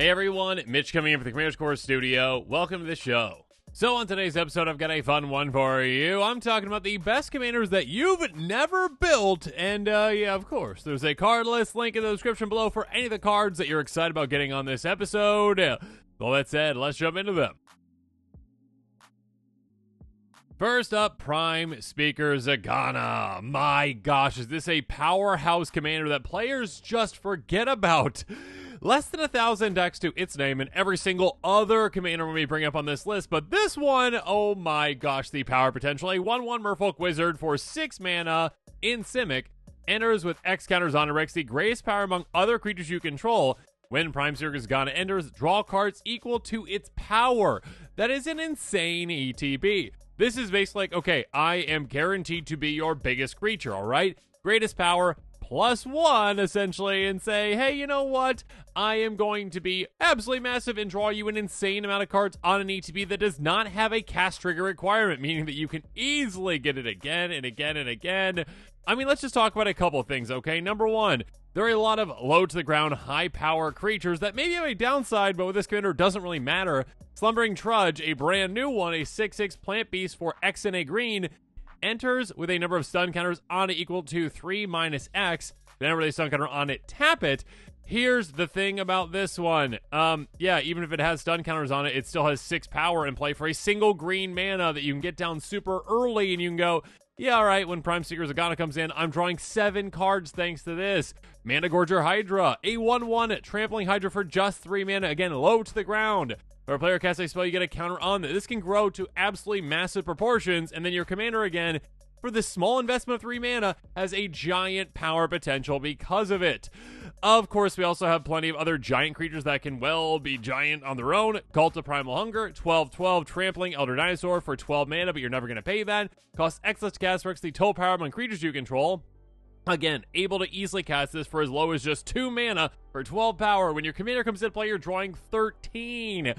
Hey everyone, Mitch coming in from the Commander's Core Studio. Welcome to the show. So on today's episode, I've got a fun one for you. I'm talking about the best commanders that you've never built. And yeah, of course, there's a card list link in the description below for any of the cards that you're excited about getting on this episode. With all that said, let's jump into them. First up, Prime Speaker Zagana. My gosh, is this a powerhouse commander that players just forget about? Less than 1,000 decks to its name and every single other commander we bring up on this list, but this one, oh my gosh, the power potential. A 1/1 Merfolk Wizard for 6 mana in Simic, enters with X counters on it, the greatest power among other creatures you control. When Prime Speaker Zagana enters, draw cards equal to its power. That is an insane ETB. This is basically like, okay, I am guaranteed to be your biggest creature, all right? Greatest power, +1 essentially, and say, hey, you know what? I am going to be absolutely massive and draw you an insane amount of cards on an ETB that does not have a cast trigger requirement, meaning that you can easily get it again and again and again. I mean, let's just talk about a couple of things, okay? Number one, there are a lot of low to the ground, high power creatures that maybe have a downside, but with this commander, it doesn't really matter. Slumbering Trudge, a brand new one, a 6/6 plant beast for X and a green, enters with a number of stun counters on it equal to 3-X. Whenever they stun counter on it, tap it. Here's the thing about this one. Yeah, even if it has stun counters on it, it still has 6 power in play for a single green mana that you can get down super early, and you can go, yeah, all right, when Prime Speaker Zagana comes in, I'm drawing 7 cards thanks to this. Mana Gorger Hydra, a 1/1 Trampling Hydra for just 3 mana, again, low to the ground. If a player casts a spell, you get a counter on it. This can grow to absolutely massive proportions, and then your commander, again, for this small investment of 3 mana, has a giant power potential because of it. Of course, we also have plenty of other giant creatures that can well be giant on their own. Cult of Primal Hunger, 12/12 Trampling Elder Dinosaur for 12 mana, but you're never going to pay that. Costs X less to cast, works the total power among creatures you control. Again, able to easily cast this for as low as just 2 mana for 12 power. When your commander comes into play, you're drawing 13.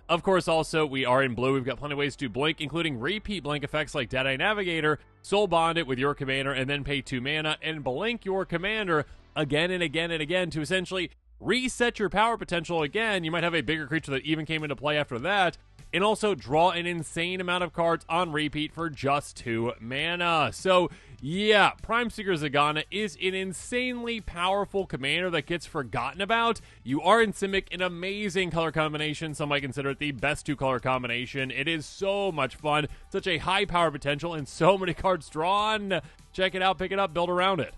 Of course, also, we are in blue. We've got plenty of ways to blink, including repeat blink effects like Deadeye Navigator, soul bond it with your commander, and then pay 2 mana, and blink your commander again and again and again to essentially reset your power potential again. You might have a bigger creature that even came into play after that, and also draw an insane amount of cards on repeat for just 2 mana. So, yeah, Prime Speaker Zagana is an insanely powerful commander that gets forgotten about. You are in Simic, an amazing color combination. Some might consider it the best 2-color combination. It is so much fun, such a high power potential, and so many cards drawn. Check it out, pick it up, build around it.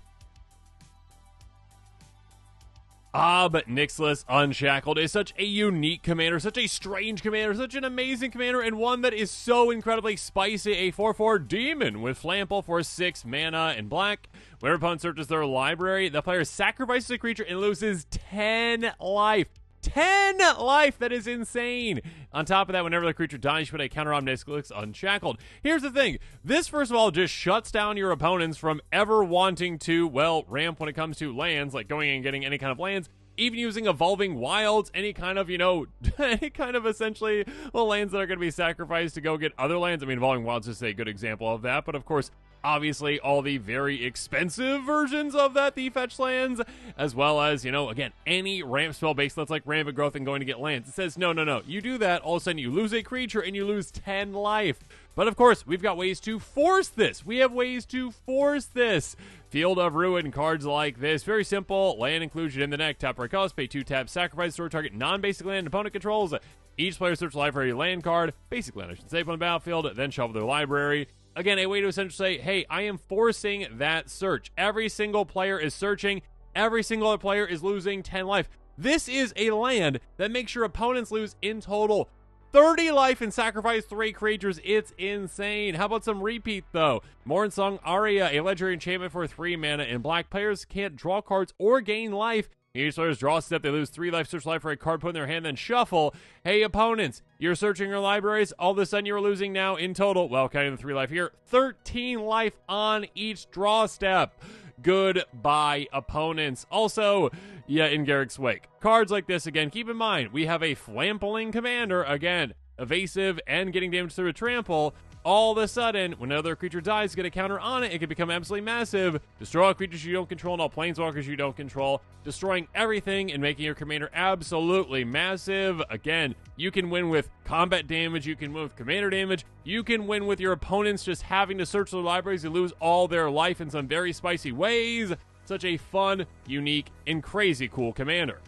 But Nixless Unshackled is such a unique commander, such a strange commander, such an amazing commander, and one that is so incredibly spicy. A 4/4 demon with Flample for 6 mana in black. When opponent searches their library, the player sacrifices a creature and loses 10 life. 10 life! That is insane! On top of that, whenever the creature dies, you put a counter on Nixless Unshackled. Here's the thing. This, first of all, just shuts down your opponents from ever wanting to, well, ramp when it comes to lands, like going and getting any kind of lands, even using Evolving Wilds, any kind of, any kind of essentially, well, lands that are going to be sacrificed to go get other lands. I mean, Evolving Wilds is a good example of that, but of course, obviously, all the very expensive versions of that, the fetch lands, as well as, again, any ramp spell based that's like Rampant Growth and going to get lands. It says, no. You do that, all of a sudden you lose a creature and you lose 10 life. But of course, we've got ways to force this. We have ways to force this. Field of Ruin cards like this. Very simple. Land inclusion in the deck. Tap right cost. Pay 2 taps. Sacrifice store target non-basic land opponent controls. Each player search library land card. Basic land I should save on the battlefield. Then shuffle their library. Again, a way to essentially say, hey, I am forcing that search. Every single player is searching. Every single other player is losing 10 life. This is a land that makes your opponents lose in total 30 life and sacrifice 3 creatures. It's insane. How about some repeat, though? Mornsong Aria, a legendary enchantment for 3 mana in black. Players can't draw cards or gain life. Each player's draw step, they lose 3 life, search life for a card put in their hand, then shuffle. Hey, opponents, you're searching your libraries. All of a sudden, you're losing now in total, well, counting the 3 life here, 13 life on each draw step. Goodbye, opponents. Also, yeah, in Garrick's wake. Cards like this, again, keep in mind, we have a Flampling commander, again, evasive and getting damage through a trample. all of a sudden, when another creature dies, get a counter on it, it can become absolutely massive. Destroy all creatures you don't control and all planeswalkers you don't control, destroying everything and making your commander absolutely massive. Again, you can win with combat damage, you can win with commander damage, you can win with your opponents just having to search their libraries and lose all their life in some very spicy ways. Such a fun, unique, and crazy cool commander.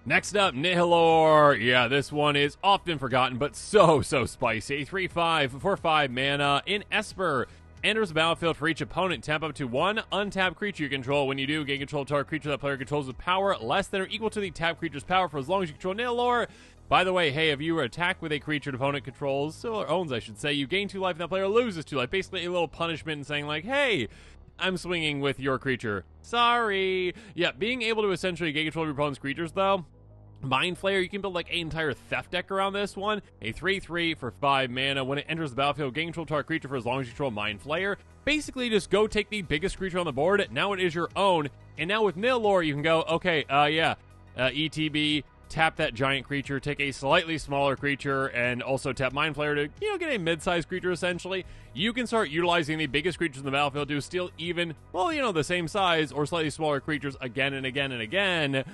Next up, Nihilor. Yeah, this one is often forgotten, but so spicy. 3/5 for 5 mana in Esper. Enters the battlefield for each opponent. Tap up to one untapped creature you control. When you do, gain control of target creature that player controls with power less than or equal to the tapped creature's power for as long as you control Nihilor. By the way, hey, if you attack with a creature an opponent controls, or owns, I should say, you gain 2 life and that player loses 2 life. Basically a little punishment and saying like, hey, I'm swinging with your creature. Sorry. Yeah, being able to essentially gain control of your opponent's creatures, though. Mind Flayer, you can build like an entire theft deck around this one. A 3/3 for 5 mana. When it enters the battlefield, gain control of target creature for as long as you control Mind Flayer. Basically, just go take the biggest creature on the board. Now it is your own. And now with Nihilor, you can go, okay, ETB, tap that giant creature, take a slightly smaller creature, and also tap Mind Flayer to, get a mid-sized creature, essentially. You can start utilizing the biggest creatures in the battlefield to steal even, the same size or slightly smaller creatures again and again and again.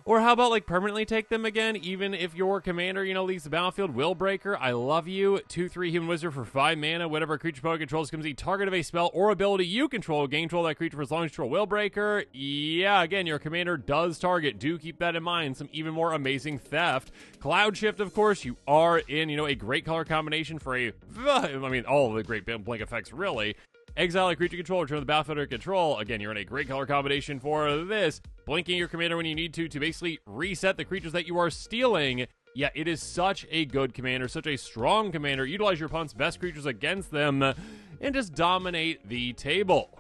Or how about, permanently take them again, even if your commander, leaves the battlefield? Willbreaker, I love you. 2/3 Human Wizard for 5 mana. Whatever creature opponent controls becomes the target of a spell or ability you control. Gain control of that creature for as long as you control Willbreaker. Yeah, again, your commander does target. Do keep that in mind. Some even more amazing theft. Cloud Shift, of course, you are in, a great color combination for all of the great blink effects, really. Exile a creature control, return to the battlefield under control. Again, you're in a great color combination for this. Blinking your commander when you need to basically reset the creatures that you are stealing. Yeah, it is such a good commander, such a strong commander. Utilize your opponent's best creatures against them and just dominate the table.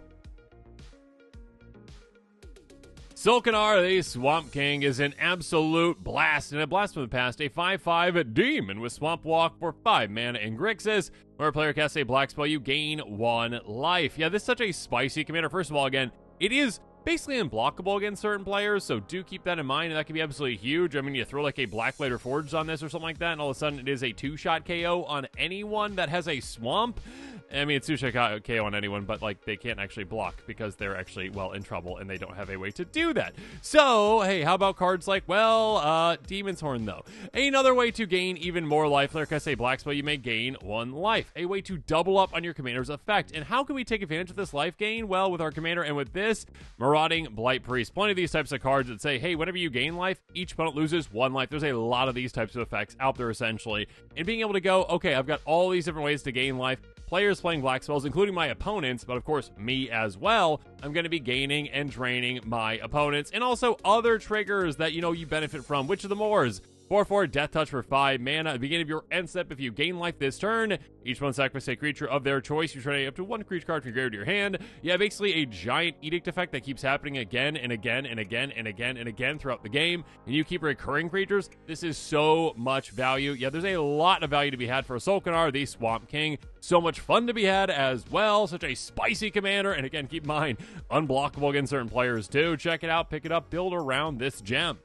Solkanar, the Swamp King, is an absolute blast, and a blast from the past. A 5/5 demon with Swamp Walk for 5 mana in Grixis. Where a player casts a black spell, you gain 1 life. Yeah, this is such a spicy commander. First of all, again, it is basically unblockable against certain players, so do keep that in mind, and that can be absolutely huge. You throw like a Blackblade Forged on this or something like that, and all of a sudden it is a 2-shot KO on anyone that has a swamp. It's 2-shot KO on anyone, but they can't actually block because they're actually, in trouble, and they don't have a way to do that. So, hey, how about cards like, Demon's Horn, though? Another way to gain even more life. Like I say, black spell, you may gain 1 life. A way to double up on your commander's effect. And how can we take advantage of this life gain? Well, with our commander and with this, Marauding Blight Priest. Plenty of these types of cards that say, hey, whenever you gain life, each opponent loses 1 life. There's a lot of these types of effects out there, essentially. And being able to go, okay, I've got all these different ways to gain life. Players playing black spells, including my opponents, but of course me as well, I'm going to be gaining and draining my opponents. And also other triggers that, you benefit from. Which of the mores? 4/4 Death Touch for 5 mana. At the beginning of your end step, if you gain life this turn, each one sacrifice a creature of their choice. You trade up to 1 creature card from your grave to your hand. Yeah, basically a giant edict effect that keeps happening again and again and again and again and again throughout the game. And you keep recurring creatures. This is so much value. Yeah, there's a lot of value to be had for Solkanar, the Swamp King. So much fun to be had as well. Such a spicy commander. And again, keep in mind, unblockable against certain players too. Check it out, pick it up, build around this gem.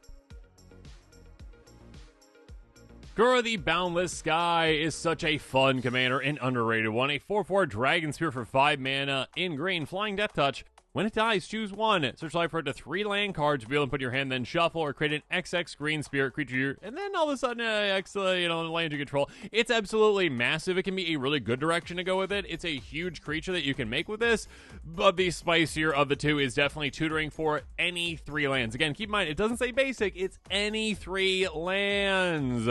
Gura the Boundless Sky is such a fun commander and underrated one. A 4/4 Dragon Spear for 5 mana in green, flying Death Touch. When it dies, choose 1. Search life for it to 3 land cards, reveal and put in your hand, then shuffle, or create an XX green spirit creature, and then all of a sudden, land you control. It's absolutely massive. It can be a really good direction to go with it. It's a huge creature that you can make with this, but the spicier of the two is definitely tutoring for any 3 lands. Again, keep in mind, it doesn't say basic, it's any 3 lands.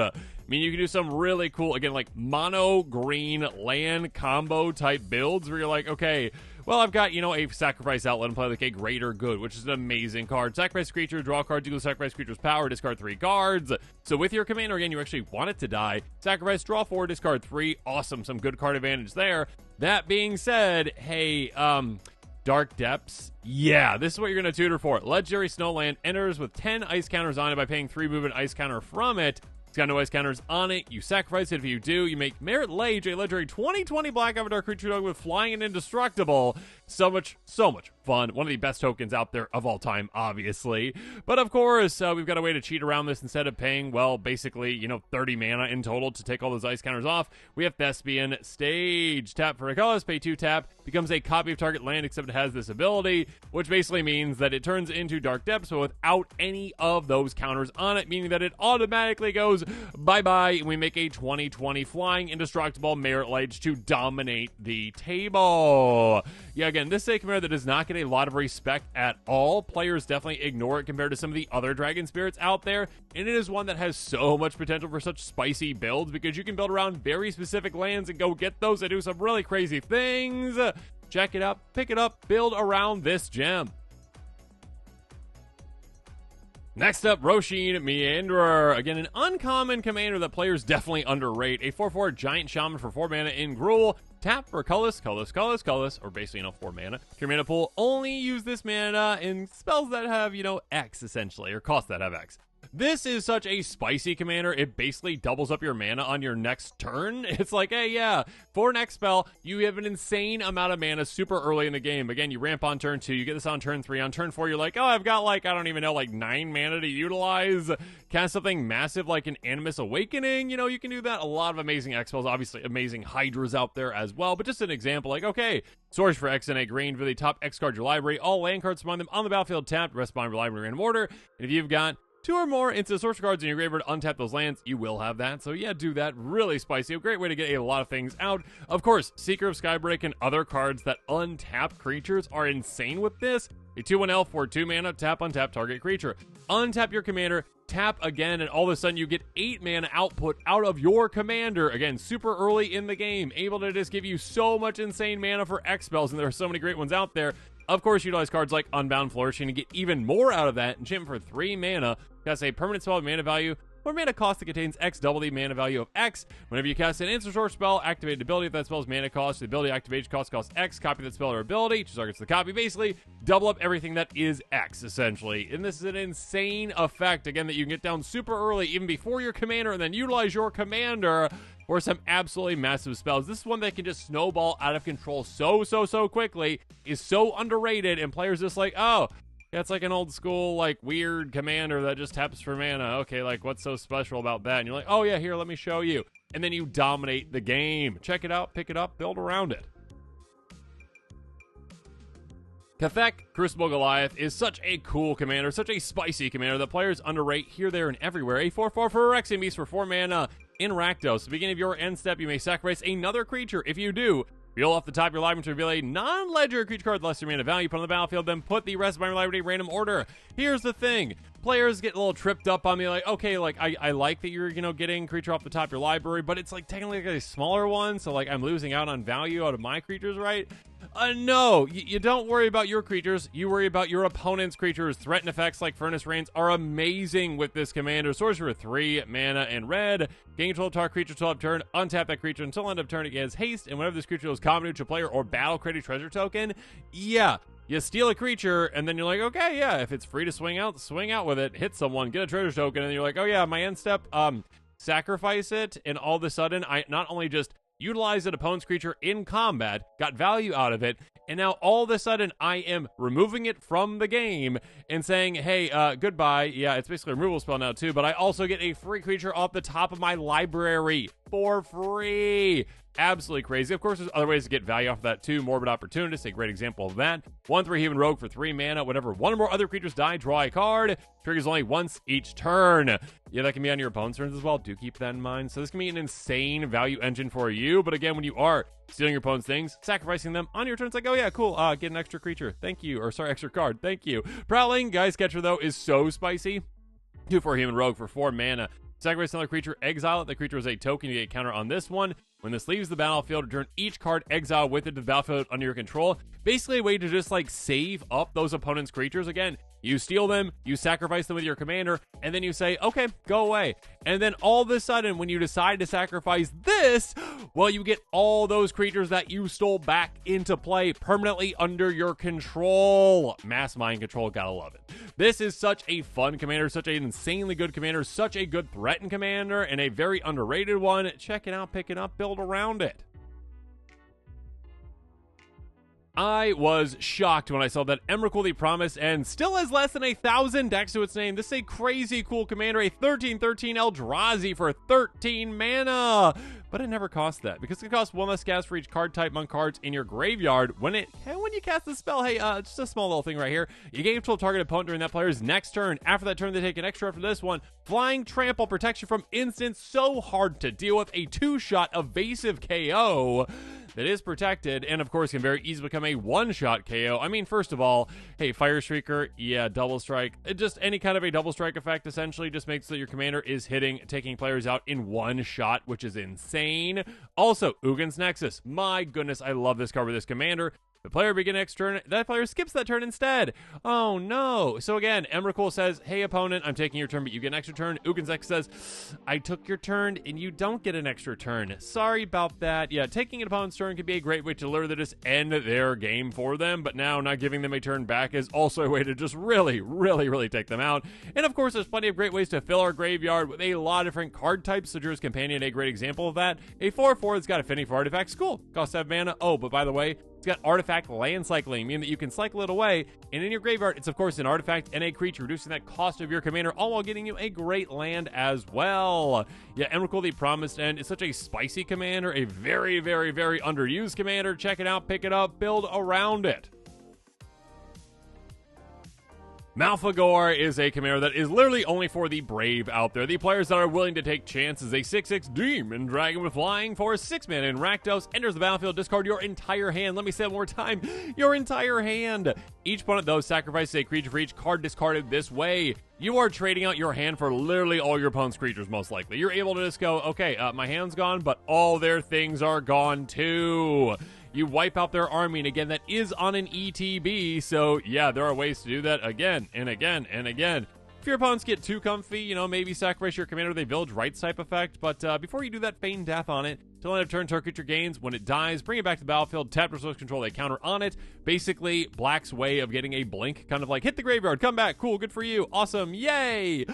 You can do some really cool, again, mono green land combo type builds where you're like, okay, I've got, a sacrifice outlet and play a greater good, which is an amazing card. Sacrifice creature, draw cards, equal sacrifice creature's power, discard 3 cards. So with your commander, again, you actually want it to die. Sacrifice, draw 4, discard 3. Awesome. Some good card advantage there. That being said, hey, Dark Depths. Yeah, this is what you're going to tutor for. Legendary Snowland enters with 10 ice counters on it by paying 3 movement ice counter from it. It's got no ice counters on it. You sacrifice it. If you do, you make Merit Lage a legendary 20/20 black avatar creature dog with flying and indestructible. So much fun. One of the best tokens out there of all time, obviously. But of course, we've got a way to cheat around this. Instead of paying, well, basically, 30 mana in total to take all those ice counters off, we have Thespian Stage. Tap for a colorless, pay 2 tap, becomes a copy of target land, except it has this ability, which basically means that it turns into Dark Depths, but without any of those counters on it, meaning that it automatically goes bye-bye, and we make a 20/20 flying indestructible Merit Ledge to dominate the table. Yeah, again, this is a commander that does not get a lot of respect at all. Players definitely ignore it compared to some of the other Dragon Spirits out there, and it is one that has so much potential for such spicy builds, because you can build around very specific lands and go get those and do some really crazy things. Check it out, pick it up, build around this gem. Next up, Roshin Meanderer. Again, an uncommon commander that players definitely underrate. A 4/4 giant shaman for 4 mana in Gruul. Tap for colorless, or basically, 4 mana. Your mana pool, only use this mana in spells that have, X, essentially, or cost that have X. This is such a spicy commander. It basically doubles up your mana on your next turn. It's like, hey, yeah, for next spell, you have an insane amount of mana super early in the game. Again, you ramp on turn 2, you get this on turn 3. On turn 4, you're like, oh, I've got I don't even know, 9 mana to utilize. Cast something massive like an Animus Awakening. You can do that. A lot of amazing X spells, obviously amazing Hydras out there as well. But just an example, okay, source for X and a green for the top X card your library. All land cards among them on the battlefield tapped, rest behind your library in random order. And if you've got 2 or more instant sorcery cards in your graveyard, untap those lands, you will have that. So yeah, do that. Really spicy. A great way to get a lot of things out. Of course, Seeker of Skybreak and other cards that untap creatures are insane with this. A 2/1 elf for 2 mana, tap, untap target creature. Untap your commander, tap again, and all of a sudden you get 8 mana output out of your commander. Again, super early in the game, able to just give you so much insane mana for X spells, and there are so many great ones out there. Of course, utilize cards like Unbound Flourishing to get even more out of that. Enchantment for 3 mana. Cast a permanent spell with mana value or mana cost that contains X, double the mana value of X. Whenever you cast an instant source spell, activate an ability if that spell's mana cost. The ability activation costs X. Copy that spell or ability. Choose targets the copy. Basically, double up everything that is X, essentially. And this is an insane effect, again, that you can get down super early, even before your commander, and then utilize your commander or some absolutely massive spells. This is one that can just snowball out of control so quickly, is so underrated, and players just oh, yeah, it's like an old school, weird commander that just taps for mana. Okay, what's so special about that? And you're like, oh yeah, here, let me show you. And then you dominate the game. Check it out, pick it up, build around it. Cathek, Crucible Goliath, is such a cool commander, such a spicy commander that players underrate here, there, and everywhere. A 4/4 for a Rexian Beast for 4 mana in Rakdos. At the beginning of your end step, you may sacrifice another creature. If you do, reveal off the top of your library to reveal a non-ledger creature card less your mana value. Put on the battlefield, then put the rest of my library in random order. Here's the thing. Players get a little tripped up on me, okay, I like that you're, getting creature off the top of your library, but it's technically a smaller one, so I'm losing out on value out of my creatures, right? No, you don't worry about your creatures, you worry about your opponent's creatures. Threat and effects like Furnace Rains are amazing with this commander. Sorcerer 3 mana and red. Gain control of target creature until end of turn. Untap that creature until end of turn. It has haste, and whenever this creature is common to a player or battle, create a treasure token. Yeah. You steal a creature, and then you're like, okay, yeah, if it's free to swing out with it, hit someone, get a treasure token, and then you're like, oh yeah, my end step, sacrifice it, and all of a sudden, I not only just utilized an opponent's creature in combat, got value out of it, and now all of a sudden, I am removing it from the game and saying, hey, goodbye. Yeah, it's basically a removal spell now too, but I also get a free creature off the top of my library for free. Absolutely crazy. Of course, there's other ways to get value off of that too. Morbid Opportunist, a great example of that. 1/3 Human Rogue for 3 mana. Whenever one or more other creatures die, draw a card. Triggers only once each turn. Yeah, that can be on your opponent's turns as well. Do keep that in mind. So this can be an insane value engine for you. But again, when you are stealing your opponent's things, sacrificing them on your turn, it's like, oh yeah, cool. Get an extra creature. Thank you. Or sorry, extra card. Thank you. Prowling Geist Catcher, though, is so spicy. 2/4 Human Rogue for 4 mana. Sacrifice another creature, exile it. The creature is a token. You get a counter on this one. When this leaves the battlefield, return each card exile with it to the battlefield under your control. Basically a way to just save up those opponent's creatures. Again, you steal them, you sacrifice them with your commander, and then you say, okay, go away. And then all of a sudden, when you decide to sacrifice this, well, you get all those creatures that you stole back into play permanently under your control. Mass mind control, gotta love it. This is such a fun commander, such an insanely good commander, such a good threatened commander, and a very underrated one. Check it out, pick it up, build around it. I was shocked when I saw that Emrakul the Promised End still has less than 1,000 decks to its name. This is a crazy cool commander, a 13/13 Eldrazi for 13 mana. But it never costs that, because it costs one less gas for each card type among cards in your graveyard. When you cast the spell, hey, just a small little thing right here. You gain control of target opponent during that player's next turn. After that turn, they take an extra after this one. Flying Trample protects you from instants so hard to deal with. A 2-shot evasive KO that is protected, and of course can very easily become a 1-shot KO. I mean, first of all, hey, Fire Shrieker, yeah, double strike. Just any kind of a double strike effect essentially just makes so that your commander is taking players out in 1 shot, which is insane. Also, Ugin's Nexus. My goodness, I love this card with this commander. The player begins next turn, that player skips that turn instead. Oh no. So again, Emrakul says, hey opponent, I'm taking your turn, but you get an extra turn. Ugin's Nexus says, I took your turn and you don't get an extra turn. Sorry about that. Yeah, taking an opponent's turn can be a great way to literally just end their game for them, but now not giving them a turn back is also a way to just really take them out. And of course, there's plenty of great ways to fill our graveyard with a lot of different card types. Sojourner's Companion, a great example of that. A 4/4 that's got affinity for artifacts. Cool. Costs 7 mana. Oh, but by the way, it's got artifact land cycling, meaning that you can cycle it away, and in your graveyard, it's of course an artifact and a creature, reducing that cost of your commander, all while getting you a great land as well. Yeah, Emrakul the Promised End is such a spicy commander, a very underused commander. Check it out, pick it up, build around it. Malfagor is a commander that is literally only for the brave out there, the players that are willing to take chances. A 6/6 Demon Dragon with flying for 6 mana in Rakdos, enters the battlefield, discard your entire hand. Let me say it one more time, your entire hand. Each opponent, though, sacrifices a creature for each card discarded this way. You are trading out your hand for literally all your opponent's creatures, most likely. You're able to just go, okay, my hand's gone, but all their things are gone too. You wipe out their army, and again, that is on an ETB, so yeah, there are ways to do that again and again and again. If your opponents get too comfy, maybe sacrifice your commander with a Village Rites type effect, but before you do that, feign death on it. Till end of turn, target creature gains. When it dies, bring it back to the battlefield, tap resource control, they counter on it. Basically, Black's way of getting a blink, kind of like, hit the graveyard, come back, cool, good for you, awesome, yay!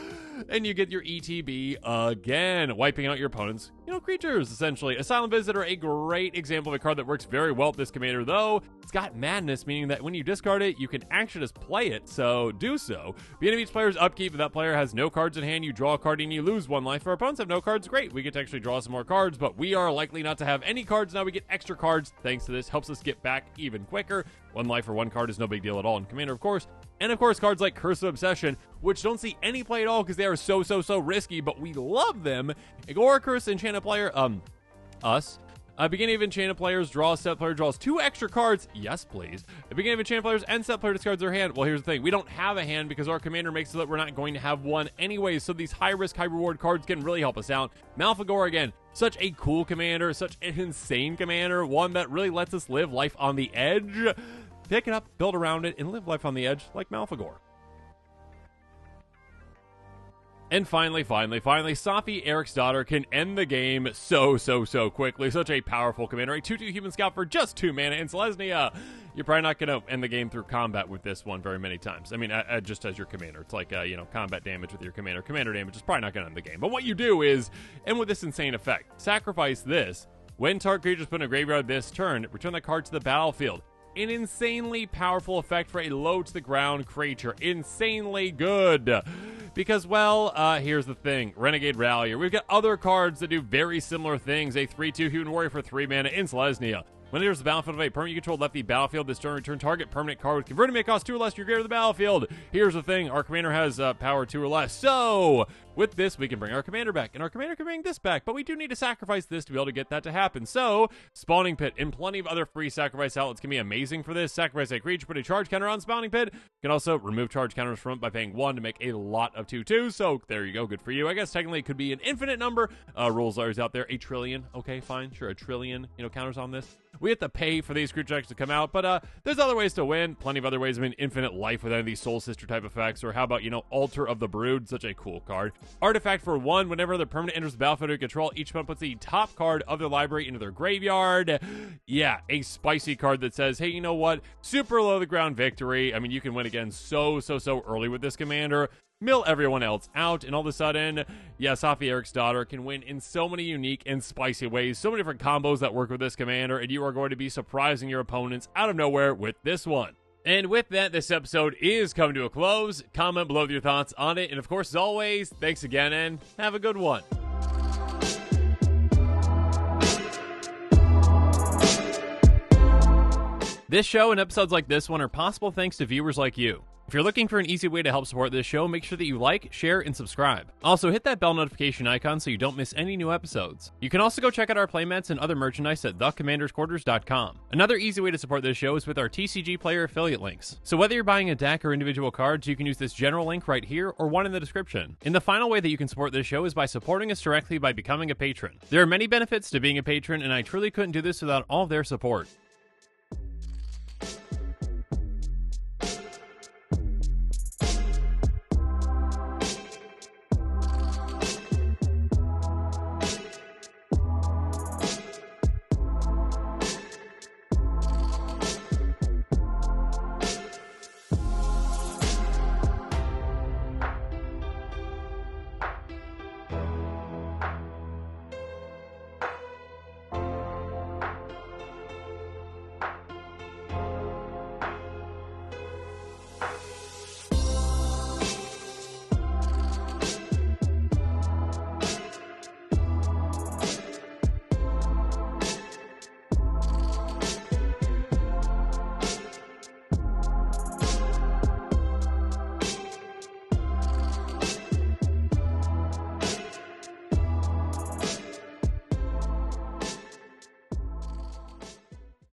And you get your ETB again, wiping out your opponent's, creatures, essentially. Asylum Visitor, a great example of a card that works very well with this commander, though. It's got Madness, meaning that when you discard it, you can actually just play it, so do so. Beginning of each player's upkeep, if that player has no cards in hand, you draw a card and you lose 1 life. If our opponents have no cards, great, we get to actually draw some more cards, but we are likely not to have any cards. Now we get extra cards thanks to this. Helps us get back even quicker. 1 life or 1 card is no big deal at all in Commander, of course. And of course, cards like Curse of Obsession, which don't see any play at all because they are so risky, but we love them. Agora Curse, Enchanted player, us. Beginning of Enchanted players, draw a set player, draws 2 extra cards. Yes, please. Beginning of Enchanted players, end set player discards their hand. Well, here's the thing. We don't have a hand because our commander makes it so that we're not going to have one anyways. So these high risk, high reward cards can really help us out. Malfagor, again, such a cool commander, such an insane commander, one that really lets us live life on the edge. Pick it up, build around it, and live life on the edge like Malfagor. And finally, Safi, Eric's daughter, can end the game so quickly. Such a powerful commander. A 2/2 Human Scout for just 2 mana in Selesnya. You're probably not going to end the game through combat with this one very many times. I mean, just as your commander. It's like, combat damage with your commander. Commander damage is probably not going to end the game. But what you do is, and with this insane effect, sacrifice this. When target creatures put in a graveyard this turn, return that card to the battlefield. An insanely powerful effect for a low-to-the-ground creature. Insanely good. Because, well, here's the thing. Renegade Rallier. We've got other cards that do very similar things. A 3/2 Human Warrior for 3 mana in Selesnya. When it enters the battlefield of a permanent you control left the battlefield this turn, return target permanent card with converted may cost 2 or less to your graveyard of the battlefield. Here's the thing. Our commander has power 2 or less. So, with this, we can bring our commander back. And our commander can bring this back. But we do need to sacrifice this to be able to get that to happen. So, Spawning Pit and plenty of other free sacrifice outlets can be amazing for this. Sacrifice a creature, put a charge counter on Spawning Pit. You can also remove charge counters from it by paying 1 to make a lot of 2/2. So, there you go. Good for you. I guess technically it could be an infinite number. Rules are out there. A trillion. Okay, fine. Sure, a trillion, counters on this. We have to pay for these creature decks to come out, but there's other ways to win. Plenty of other ways. I mean, infinite life with any of these Soul Sister type effects, or how about, Altar of the Brood, such a cool card. Artifact for 1, whenever the permanent enters the battlefield under control, each opponent puts the top card of their library into their graveyard. Yeah, a spicy card that says, hey, you know what? Super low to the ground victory. I mean, you can win again so early with this commander. mill everyone else out, and all of a sudden, yeah, Safi Eric's daughter can win in so many unique and spicy ways, so many different combos that work with this commander, and you are going to be surprising your opponents out of nowhere with this one. And with that, this episode is coming to a close. Comment below with your thoughts on it, and of course, as always, thanks again, and have a good one. This show and episodes like this one are possible thanks to viewers like you. If you're looking for an easy way to help support this show, make sure that you like, share, and subscribe. Also, hit that bell notification icon so you don't miss any new episodes. You can also go check out our playmats and other merchandise at thecommandersquarters.com. Another easy way to support this show is with our TCG player affiliate links. So whether you're buying a deck or individual cards, you can use this general link right here or one in the description. And the final way that you can support this show is by supporting us directly by becoming a patron. There are many benefits to being a patron, and I truly couldn't do this without all of their support.